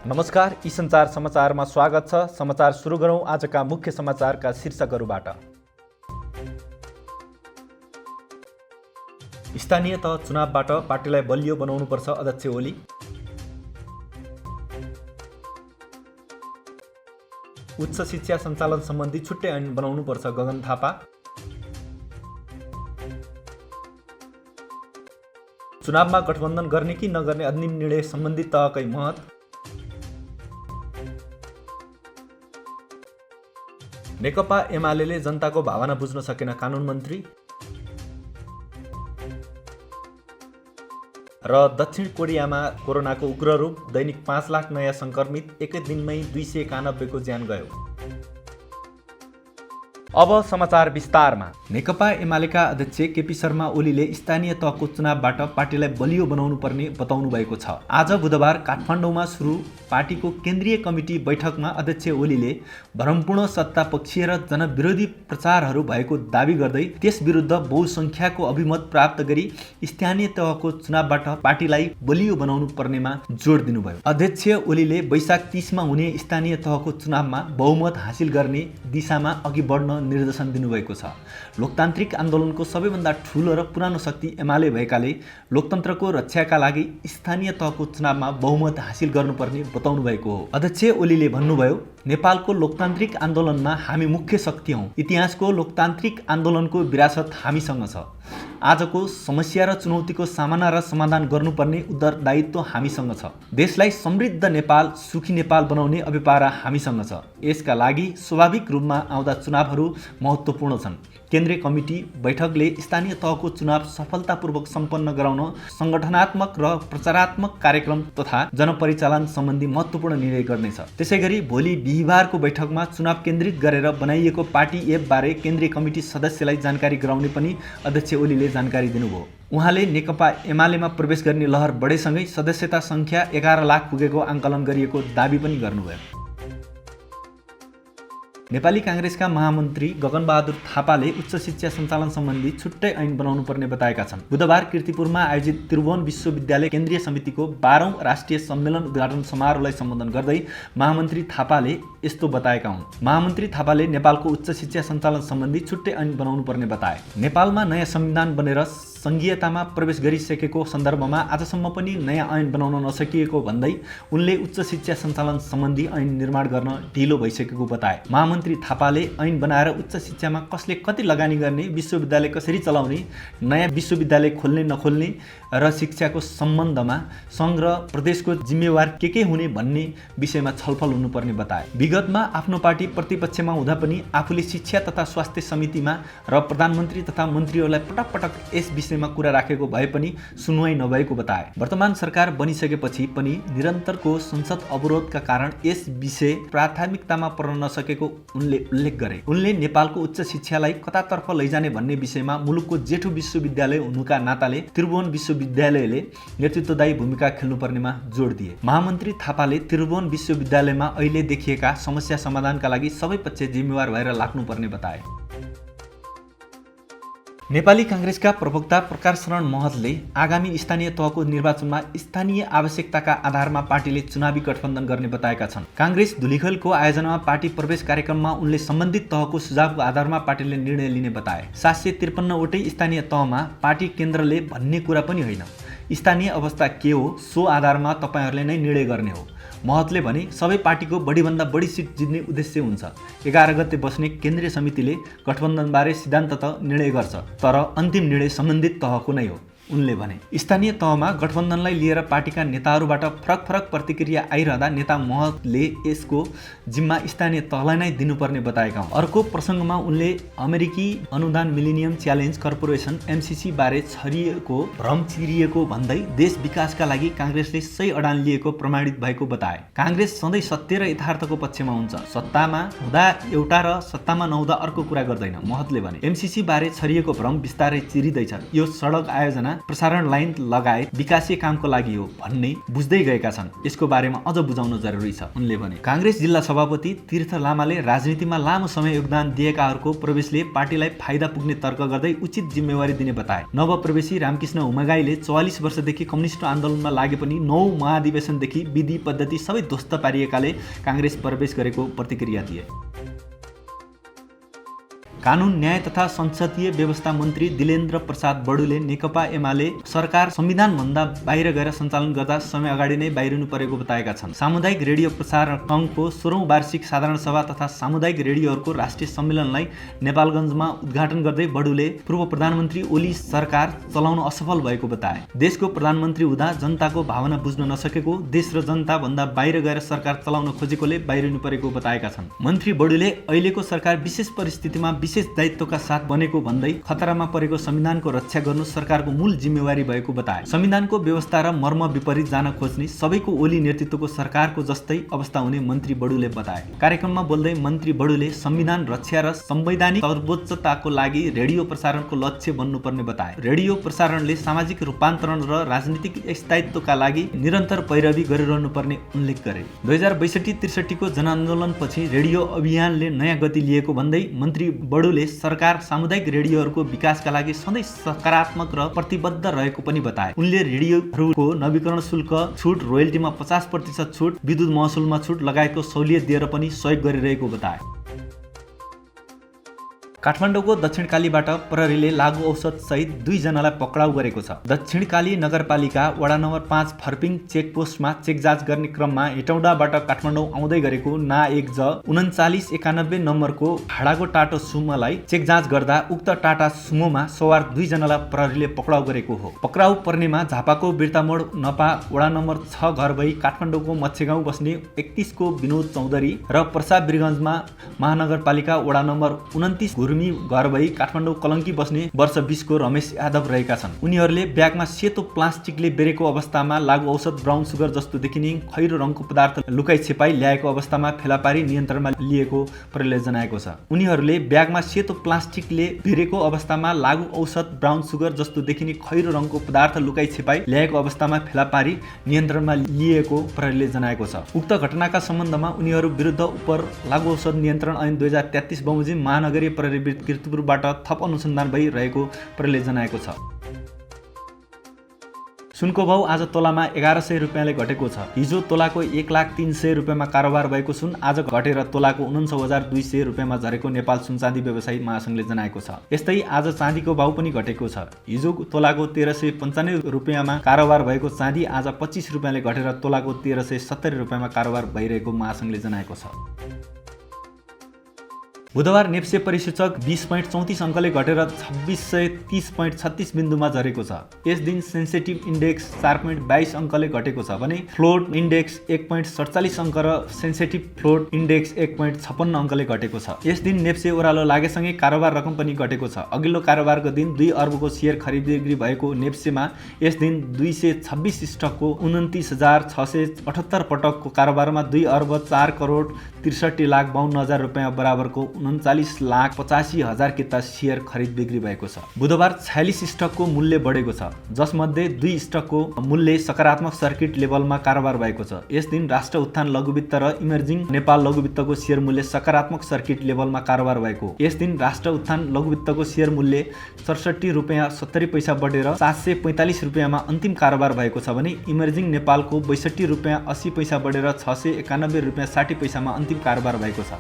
नमस्कार, ई सञ्चार समाचारमा स्वागत छ। समाचार सुरु गरौँ आजका मुख्य समाचारका शीर्षकहरूबाट। स्थानीय तह चुनावबाट पार्टीलाई बलियो बनाउनुपर्छ अध्यक्ष ओली। उच्च शिक्षा सञ्चालन सम्बन्धी छुट्टै ऐन बनाउनुपर्छ गगन थापा। चुनावमा गठबन्धन गर्ने कि नगर्ने अधिनियम निर्णय सम्बन्धित तहकै महत। नेकपा एमालेले जनताको भावना बुझ्न सकेन कानुन मन्त्री। र दक्षिण कोरियामा कोरोनाको उग्र रूप, दैनिक 5 लाख नयाँ सङ्क्रमित, एकै दिनमै 291 को ज्यान गयो। अब समाचार विस्तारमा। नेकपा एमालेका अध्यक्ष केपी शर्मा ओलीले स्थानीय तहको चुनावबाट पार्टीलाई बलियो बनाउनु पर्ने बताउनु भएको छ। आज बुधबार काठमाडौँमा सुरु पार्टीको केन्द्रीय कमिटी बैठकमा अध्यक्ष ओलीले भ्रमपूर्ण सत्ता पक्षीय र जनविरोधी प्रचारहरू भएको दावी गर्दै त्यस विरुद्ध बहुसङ्ख्याको अभिमत प्राप्त गरी स्थानीय तहको चुनावबाट पार्टीलाई बलियो बनाउनु पर्नेमा जोड दिनुभयो। अध्यक्ष ओलीले वैशाख 30 मा हुने स्थानीय तहको चुनावमा बहुमत हासिल गर्ने दिशामा अघि बढ्न निर्देशन दिनुभएको छ। लोकतान्त्रिक आन्दोलनको सबैभन्दा ठूलो र पुरानो शक्ति एमाले भएकाले लोकतन्त्रको रक्षाका लागि स्थानीय तहको चुनावमा बहुमत हासिल गर्नुपर्ने बताउनु भएको हो। अध्यक्ष ओलीले भन्नुभयो, नेपालको लोकतान्त्रिक आन्दोलनमा हामी मुख्य शक्ति हौँ। इतिहासको लोकतान्त्रिक आन्दोलनको विरासत हामीसँग छ। आजको समस्या र चुनौतीको सामना र समाधान गर्नुपर्ने उत्तरदायित्व हामीसँग छ। देशलाई समृद्ध नेपाल, सुखी नेपाल बनाउने अभिपारा हामीसँग छ। यसका लागि स्वाभाविक रूपमा आउँदा चुनावहरू महत्त्वपूर्ण छन्। केन्द्रीय कमिटी बैठकले स्थानीय तहको चुनाव सफलतापूर्वक सम्पन्न गराउन सङ्गठनात्मक र प्रचारात्मक कार्यक्रम तथा जनपरिचालन सम्बन्धी महत्त्वपूर्ण निर्णय गर्नेछ। त्यसैगरी भोलि बिहिबारको बैठकमा चुनाव केन्द्रित गरेर बनाइएको पार्टी एपबारे केन्द्रीय कमिटी सदस्यलाई जानकारी गराउने पनि अध्यक्ष ओलीले जानकारी दिनुभयो। उहाँले नेकपा एमालेमा प्रवेश गर्ने लहर बढेसँगै सदस्यता सङ्ख्या 11 लाख पुगेको आङ्कलन गरिएको दावी पनि गर्नुभयो। नेपाली काङ्ग्रेसका महामन्त्री गगनबहादुर थापाले उच्च शिक्षा सञ्चालन सम्बन्धी छुट्टै ऐन बनाउनु पर्ने बताएका छन्। बुधबार कीर्तिपुरमा आयोजित त्रिभुवन विश्वविद्यालय केन्द्रीय समितिको 12औं राष्ट्रिय सम्मेलन उद्घाटन समारोहलाई सम्बोधन गर्दै महामन्त्री थापाले यस्तो बताएका हुन्। महामन्त्री थापाले नेपालको उच्च शिक्षा सञ्चालन सम्बन्धी छुट्टै ऐन बनाउनु पर्ने बताए। नेपालमा नयाँ संविधान बनेर सङ्घीयतामा प्रवेश गरिसकेको सन्दर्भमा आजसम्म पनि नयाँ ऐन बनाउन नसकिएको भन्दै उनले उच्च शिक्षा सञ्चालन सम्बन्धी ऐन निर्माण गर्न ढिलो भइसकेको बताए। महामन्त्री थापाले ऐन बनाएर उच्च शिक्षामा कसले कति लगानी गर्ने, विश्वविद्यालय कसरी चलाउने, नयाँ विश्वविद्यालय खोल्ने नखोल्ने र शिक्षाको सम्बन्धमा सङ्घ र प्रदेशको जिम्मेवार के हुने भन्ने विषयमा छलफल हुनुपर्ने बताए। विगतमा आफ्नो पार्टी प्रतिपक्षमा हुँदा पनि आफूले शिक्षा तथा स्वास्थ्य समितिमा र प्रधानमन्त्री तथा मन्त्रीहरूलाई पटक पटक यस विषयमा कुरा राखेको भए पनि सुनवाई नभएको बताए। वर्तमान सरकार बनिसकेपछि पनि निरन्तरको संसद अवरोधका कारण यस विषय प्राथमिकतामा पर्न नसकेको उनले उल्लेख गरे। उनले नेपालको उच्च शिक्षालाई कतातर्फ लैजाने भन्ने विषयमा मुलुकको जेठो विश्वविद्यालय हुनुका नाताले त्रिभुवन विश्वविद्यालयले नेतृत्वदायी भूमिका खेल्नुपर्नेमा जोड दिए। महामन्त्री थापाले त्रिभुवन विश्वविद्यालयमा अहिले देखिएका समस्या समाधानका लागि सबै पक्ष जिम्मेवार भएर लाग्नुपर्ने बताए। नेपाली काङ्ग्रेसका प्रवक्ता प्रकाश शरण महतले आगामी स्थानीय तहको निर्वाचनमा स्थानीय आवश्यकताका आधारमा पार्टीले चुनावी गठबन्धन गर्ने बताएका छन्। काङ्ग्रेस धुलिखेलको आयोजनामा पार्टी प्रवेश कार्यक्रममा उनले सम्बन्धित तहको सुझावको आधारमा पार्टीले निर्णय लिने बताए। 753 वटै स्थानीय तहमा पार्टी केन्द्रले भन्ने कुरा पनि होइन। स्थानीय अवस्था के हो सो आधारमा तपाईहरूले नै निर्णय गर्ने हो। महतले भने सबै पार्टीको बढीभन्दा बढी सिट जित्ने उद्देश्य हुन्छ। 11 गते बस्ने केन्द्रीय समितिले गठबन्धनबारे सिद्धान्त त निर्णय गर्छ, तर अन्तिम निर्णय सम्बन्धित तहको नै हो। उनले भने स्थानीय तहमा गठबन्धनलाई लिएर पार्टीका नेताहरूबाट फरक फरक प्रतिक्रिया आइरहँदा नेता महतले यसको जिम्मा स्थानीय तहलाई नै दिनुपर्ने बताएका हुन्। अर्को प्रसङ्गमा उनले अमेरिकी अनुदान मिलेनियम च्यालेन्ज कर्पोरेसन MCC बारे छरिएको भ्रम चिरिएको भन्दै देश विकासका लागि काङ्ग्रेसले सही अडान लिएको प्रमाणित भएको बताए। काङ्ग्रेस सधैँ सत्य र यथार्थको पक्षमा हुन्छ। सत्तामा हुँदा एउटा र सत्तामा नहुँदा अर्को कुरा गर्दैन। महतले भने MCC बारे छरिएको भ्रम बिस्तारै चिरिँदैछ। यो सडक आयोजना प्रसारण लाइन लगायत विकासीय कामको लागि हो भन्ने बुझ्दै गएका छन्। यसको बारेमा अझ बुझाउन जरुरी छ। उनले भने कांग्रेस जिल्ला सभापति तीर्थ लामाले राजनीतिमा लामो समय योगदान दिएकाहरूको प्रवेशले पार्टीलाई फाइदा पुग्ने तर्क गर्दै उचित जिम्मेवारी दिने बताए। नवप्रवेशी रामकृष्ण हुमागाईले 44 वर्षदेखि कम्युनिस्ट आन्दोलनमा लागे पनि 9 महाधिवेशनदेखि विधि पद्धति सबै ध्वस्त पारिएकाले कांग्रेस प्रवेश गरेको प्रतिक्रिया दिए। कानून न्याय तथा संसदीय व्यवस्था मन्त्री दिलेन्द्र प्रसाद बडुले नेकपा एमाले सरकार संविधानभन्दा बाहिर गएर सञ्चालन गर्दा समय अगाडि नै बाहिरिनु परेको बताएका छन्। सामुदायिक रेडियो प्रसारण सङ्घको 16औं वार्षिक साधारण सभा तथा सामुदायिक रेडियोहरूको राष्ट्रिय सम्मेलनलाई नेपालगञ्जमा उद्घाटन गर्दै बडुले पूर्व प्रधानमन्त्री ओली सरकार चलाउन असफल भएको बताए। देशको प्रधानमन्त्री हुँदा जनताको भावना बुझ्न नसकेको, देश र जनता भन्दा बाहिर गएर सरकार चलाउन खोजेकोले बाहिरिनु परेको बताएका छन्। मन्त्री बडुले अहिलेको सरकार विशेष परिस्थितिमा विशेष दायित्वका साथ बनेको भन्दै खतरामा परेको संविधानको रक्षा गर्नु सरकारको मूल जिम्मेवारी भएको बताए। संविधानको व्यवस्था र मर्म विपरीत जान खोज्ने सबैको ओली नेतृत्वको सरकारको जस्तै अवस्था हुने मन्त्री बडुले बताए। कार्यक्रममा बोल्दै मन्त्री बडुले संविधान रक्षा र संवैधानिक सर्वोच्चताको लागि रेडियो प्रसारणको लक्ष्य बन्नुपर्ने बताए। रेडियो प्रसारणले सामाजिक रूपान्तरण र राजनीतिक स्थायित्वका लागि निरन्तर पैरवी गरिरहनुपर्ने उल्लेख गरे। 2062-63 को जनआन्दोलनपछि रेडियो अभियानले नयाँ गति लिएको भन्दै मन्त्री बडुले सरकार सामुदायिक रेडियोहरूको विकासका लागि सधैँ सकारात्मक र प्रतिबद्ध रहेको पनि बताए। उनले रेडियोहरूको नवीकरण शुल्क छुट, रोयल्टीमा 50% छुट, विद्युत महसुलमा छुट लगायतको सहुलियत दिएर पनि सहयोग गरिरहेको बताए। काठमाडौँको दक्षिणकालीबाट प्रहरीले लागु औषध सहित 2 जनालाई पक्राउ गरेको छ। दक्षिणकाली नगरपालिका वडा नम्बर 5 फर्पिङ चेकपोस्टमा चेक जाँच गर्ने क्रममा हेटौडाबाट काठमाडौँ आउँदै गरेको ना 1 ज 3991 नम्बरको भाडाको टाटा सुमोलाई चेक जाँच गर्दा उक्त टाटा सुमोमा सवार 2 जनालाई प्रहरीले पक्राउ गरेको हो। पक्राउ पर्नेमा झापाको बिर्तामोड नपा वडा नम्बर 6 घर भई काठमाडौँको मच्छेगाउँ बस्ने 31 को विनोद चौधरी र प्रसाद बिरगञ्जमा महानगरपालिका वडा नम्बर 29 घर भई काठमाडौँ कलङ्की बस्ने वर्ष 20 को रमेश यादव रहेका छन्। उनीहरूले ब्यागमा सेतो प्लास्टिकले बेरेको अवस्थामा लागु औषध ब्राउन सुगर जस्तो देखिने खैरो रङको पदार्थ लुकाई छिपाई ल्याएको अवस्थामा फेला पारी नियन्त्रणमा लिएको प्रहरीले जनाएको छ। उनीहरूले ब्यागमा सेतो प्लास्टिकले बेरेको अवस्थामा लागु औषध ब्राउन सुगर जस्तो देखिने खैरो रङको पदार्थ लुकाई छिपाई ल्याएको अवस्थामा फेला पारी नियन्त्रणमा लिएको प्रहरीले जनाएको छ। उक्त घटनाका सम्बन्धमा उनीहरू विरुद्ध उपर लागु औषध नियन्त्रण ऐन 2033 बमोजिम महानगरीय प्रहरी कीर्तिपुरबाट थप अनुसन्धान भइरहेको प्रहरीले जनाएको छ। सुनको भाउ आज तोलामा 1100 रुपियाँले घटेको छ। हिजो तोलाको 1,03,000 रुपियाँमा कारोबार भएको सुन आज घटेर तोलाको 49,200 रुपियाँमा झरेको नेपाल सुनचाँदी व्यवसायी महासंघले जनाएको छ। यस्तै आज चाँदीको भाउ पनि घटेको छ। हिजो तोलाको 1395 रुपियाँमा कारोबार भएको चाँदी आज 25 रुपियाँले घटेर तोलाको 1370 रुपियाँमा कारोबार भइरहेको महासंघले जनाएको छ। बुधबार नेप्से परिसूचक 20.34 अङ्कले घटेर 2630.36 बिन्दुमा झरेको छ। यस दिन सेन्सेटिभ इन्डेक्स 4.22 अङ्कले घटेको छ भने फ्लोट इन्डेक्स 1.47 अङ्क र सेन्सेटिभ फ्लोट इन्डेक्स 1.56 अङ्कले घटेको छ। यस दिन नेप्से ओह्रालो लागेसँगै कारोबार रकम पनि घटेको छ। अघिल्लो कारोबारको दिन 2 अर्बको सेयर खरिद बिक्री भएको नेप्सेमा यस दिन 226 स्टकको 29,678 पटकको कारोबारमा 2 अर्ब 4 करोड 63,52,000 रुपियाँ बराबरको 39,85,000 किता सेयर खरिद बिक्री भएको छ। बुधबार 46 स्टकको मूल्य बढेको छ, जसमध्ये 2 स्टकको मूल्य सकारात्मक सर्किट लेभलमा कारोबार भएको छ। यस दिन राष्ट्र उत्थान लघुवित्त र इमर्जिङ नेपाल लघुवित्तको सेयर मूल्य सकारात्मक सर्किट लेभलमा कारोबार भएको। यस दिन राष्ट्र उत्थान लघुवित्तको सेयर मूल्य 67 रुपियाँ 70 पैसा बढेर 745 रुपियाँमा अन्तिम कारोबार भएको छ भने इमर्जिङ नेपालको 62 रुपियाँ 80 पैसा बढेर 691 रुपियाँ 60 पैसामा अन्तिम कारोबार भएको छ।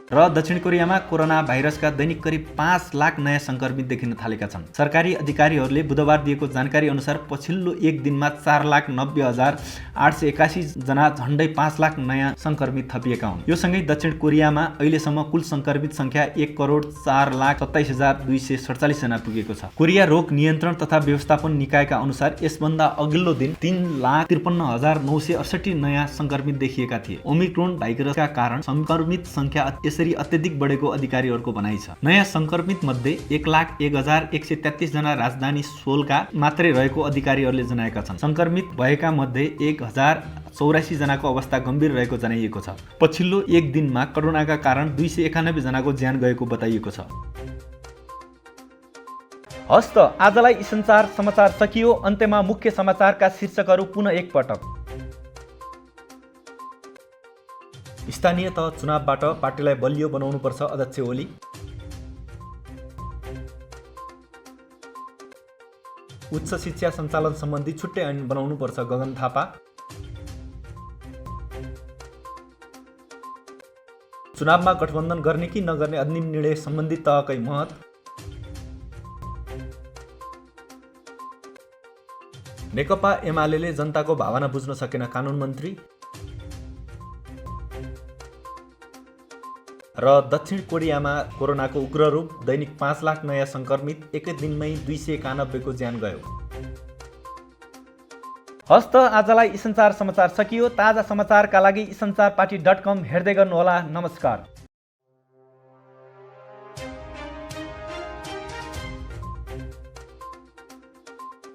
र दक्षिण कोरियामा कोरोना भाइरसका दैनिक करिब 5 लाख नयाँ संक्रमित देखिन थालेका छन्। सरकारी अधिकारीहरूले बुधबार दिएको जानकारी अनुसार पछिल्लो एक दिनमा 4,90,881 जना झण्डै 5 लाख नयाँ संक्रमित थपिएका हुन्। यो सँगै दक्षिण कोरियामा अहिलेसम्म कुल संक्रमित संख्या 1,04,27,247 जना पुगेको छ। कोरिया रोग नियन्त्रण तथा व्यवस्थापन निकायका अनुसार यसभन्दा अघिल्लो दिन 3,53,968 नयाँ संक्रमित देखिएका थिए। ओमिक्रोन भाइरसका कारण संक्रमित संख्या यसरी अत्यधिक बढेको अधिकारीहरूको भनाइ छ। नयाँ संक्रमित मध्ये 1,01,133 जना राजधानी सोलका मात्रै रहेको अधिकारीहरूले जनाएका छन्। संक्रमित भएका मध्ये 1,084 जनाको अवस्था गम्भीर रहेको जनाइएको छ। पछिल्लो एक दिनमा कोरोनाका कारण 291 जनाको ज्यान गएको बताइएको छ। हस्त आजलाई संचार समाचार सकियो। अन्त्यमा मुख्य समाचारका शीर्षकहरू पुनः एकपटक। स्थानीय तह चुनावबाट पार्टीलाई बलियो बनाउनुपर्छ अध्यक्ष ओली। उच्च शिक्षा सञ्चालन सम्बन्धी छुट्टै ऐन बनाउनुपर्छ गगन थापा। चुनावमा गठबन्धन गर्ने कि नगर्ने अधिनियम निर्णय सम्बन्धित तहकै महत। नेकपा एमाले जनताको भावना बुझ्न सकेन कानुन मन्त्री। र दक्षिण कोरियामा कोरोनाको उग्र रूप, दैनिक 5 लाख नयाँ सङ्क्रमित, एकै दिनमै 291 को ज्यान गयो। हस्त आजलाई संचार समाचार सकियो। ताजा समाचारका लागि संचारपाटी.com हेर्दै गर्नुहोला। नमस्कार।